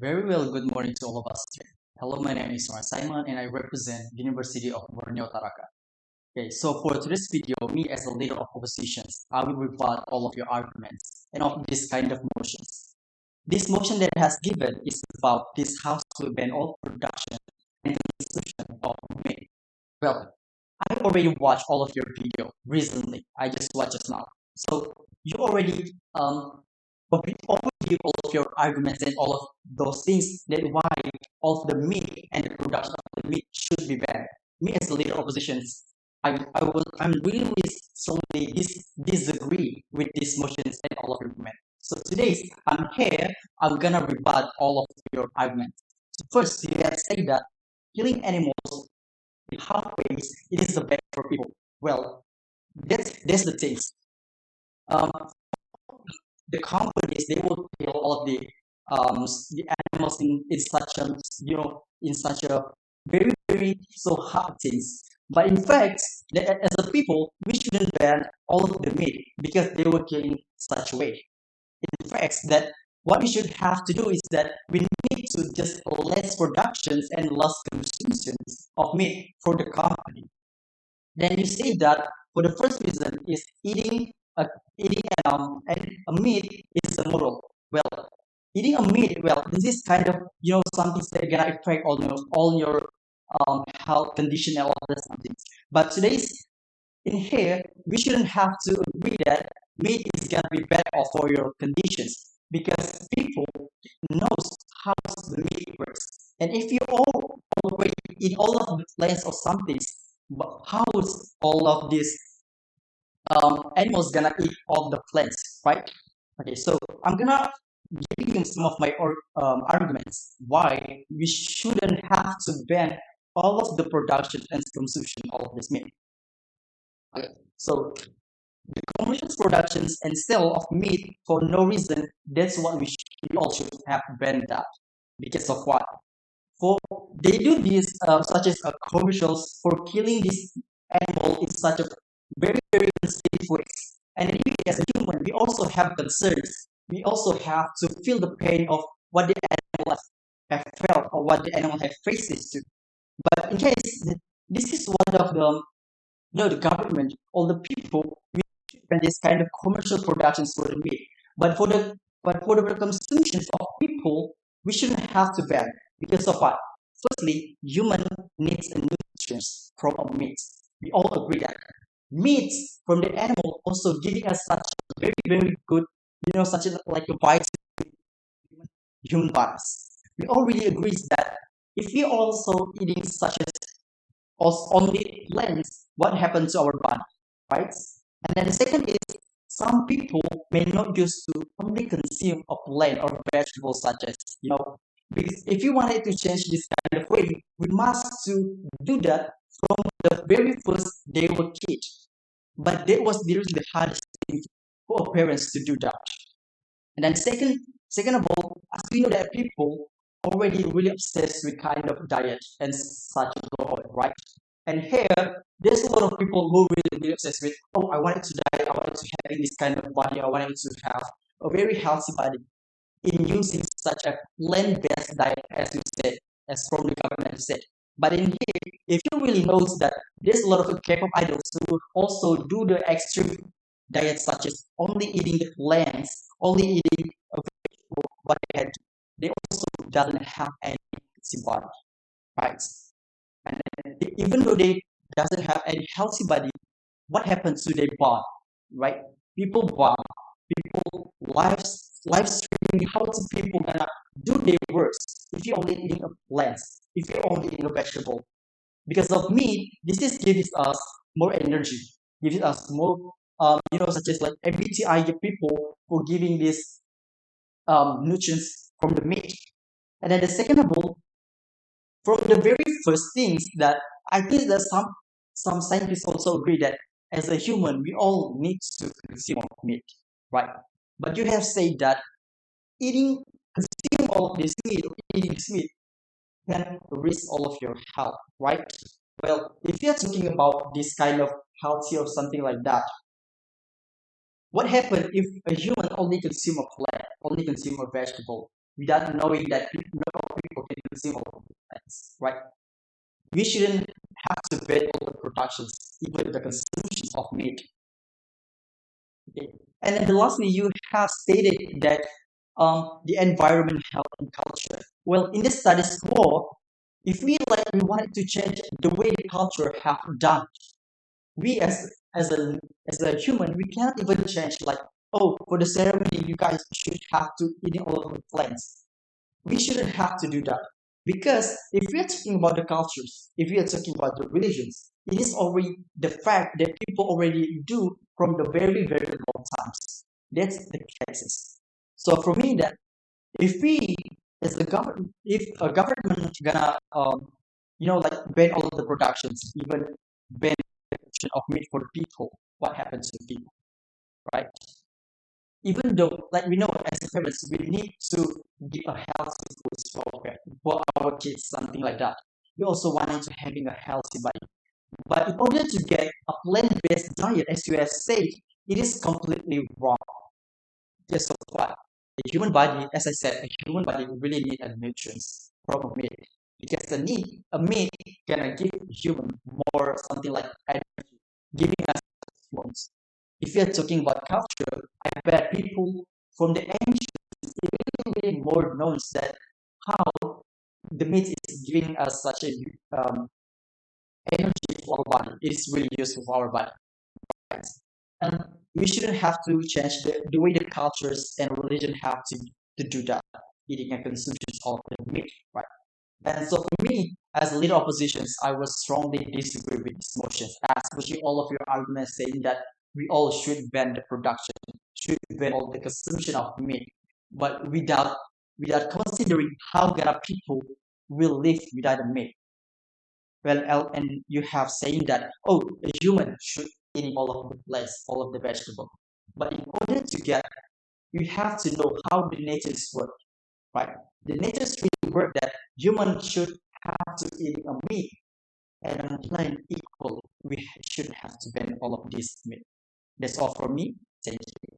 Very well, good morning to all of us here. Hello, my name is Simon and I represent University of Borneo Taraka. Okay, so for today's video, me as a leader of oppositions, I will rebut all of your arguments and of this kind of motions. This motion that has given is about this house to ban all production and consumption of meat. Well, I already watched all of your video recently. I just watched just now. So you already overview all of your arguments and all of those things that why all of the meat and the production of the meat should be banned. Me as a leader of oppositions, I'm really strongly disagree with these motions and all of your arguments. So today I'm here, I'm gonna rebut all of your arguments. So first, you have said that killing animals in halfways it is the best for people. Well, that's the thing. Um, the companies they will kill all of the animals in such a in such a very so hard things. But in fact, as a people, we shouldn't ban all of the meat because they were killing such a way. In fact, that what we should have to do is that we need to just less productions and less consumptions of meat for the company. Then you say that for the first reason is eating a meat is immoral. Well, eating a meat, well, this is kind of something that gonna affect all your health condition and all the something. But today's in here, we shouldn't have to agree that meat is gonna be better for your conditions because people knows how the meat works. And if you all already eat all of the plants or something, but how is all of these animals gonna eat all the plants, right? Okay, so I'm gonna give you some of my arguments why we shouldn't have to ban all of the production and consumption of this meat. Okay, so the commercial productions and sale of meat for no reason, that's what we all should have banned that. Because of what? For they do this such as commercials for killing this animal in such a very unsafe way. And we as a human, we also have concerns. We also have to feel the pain of what the animal have felt or what the animal have faces to. But in case this is one of the the government or the people and this kind of commercial productions for the meat. But for the consumption of people, we shouldn't have to ban because of what? Firstly, human needs a nutrients from a meat. We all agree that meats from the animal also giving us such a very good, such a like a vitamin human bodies. We all really agree that if we also eating such as only plants, what happens to our body, right? And then the second is some people may not used to only consume a plant or vegetable such as because if you wanted to change this kind of way, we must to do that from the very first they were kids. But that was really the hardest thing for parents to do that. And then second of all, as we know that people already really obsessed with kind of diet and such a go on, right? And here, there's a lot of people who really obsessed with, oh, I wanted to diet, I wanted to have this kind of body, I wanted to have a very healthy body in using such a plant-based diet, as you said, as from the government said. But in here, if you really notice that there's a lot of K-pop idols who also do the extreme diets such as only eating the plants, only eating a vegetable, what they had, they also doesn't have any healthy body, right? And then even though they doesn't have any healthy body, what happens to their body, right? People bond, people live streaming how to people gonna do their worst if you're only eating a plant, if you're only eating a vegetable. Because of meat, this is gives us more energy, gives us more such as like MBTI people for giving this nutrients from the meat. And then the second of all, from the very first things that I think that some scientists also agree that as a human we all need to consume meat, right? But you have said that eating consume all of this meat or eating this meat can risk all of your health, right? Well, if you're talking about this kind of healthy or something like that, what happens if a human only consume a plant, only consume a vegetable? without knowing that people can consume all of the plants, right? We shouldn't have to ban all the productions, even the consumption of meat. Okay. And then the lastly, you have stated that the environment, health, and culture. Well, in the status quo, if we wanted to change the way the culture have done, we as a human, we cannot even change like, oh, for the ceremony, you guys should have to eat all of the plants. We shouldn't have to do that because if we are talking about the cultures, if we are talking about the religions, it is already the fact that people already do from the very very long times. That's the cases. So for me, that if we as the government, if a government gonna like ban all of the productions, even ban the production of meat for the people, what happens to people, right? Even though like we know as parents we need to give a healthy food for our kids, something like that. We also want to having a healthy body, but in order to get a plant-based diet, as you have said, it is completely wrong. Just of what the human body, as I said, a human body really need a nutrients from a meat, because the need a meat gonna give human more something like energy, giving us hormones. If you're talking about culture, I bet people from the ancient really more knows that how the meat is giving us such a energy for our body. It is really useful for our body. Right? And we shouldn't have to change the way the cultures and religion have to do that, eating and consumption of the meat, right? And so for me, as a leader of oppositions, I will strongly disagree with these motions, especially all of your arguments saying that we all should ban the production, should ban all the consumption of meat, but without considering how Gara people will live without a meat. Well, and you have saying that, oh, a human should eat all of the flesh, all of the vegetable. But in order to get, you have to know how the natures work, right? The natures really work that human should have to eat a meat and a plant equal. We should have to ban all of this meat. That's all from me. Thank you.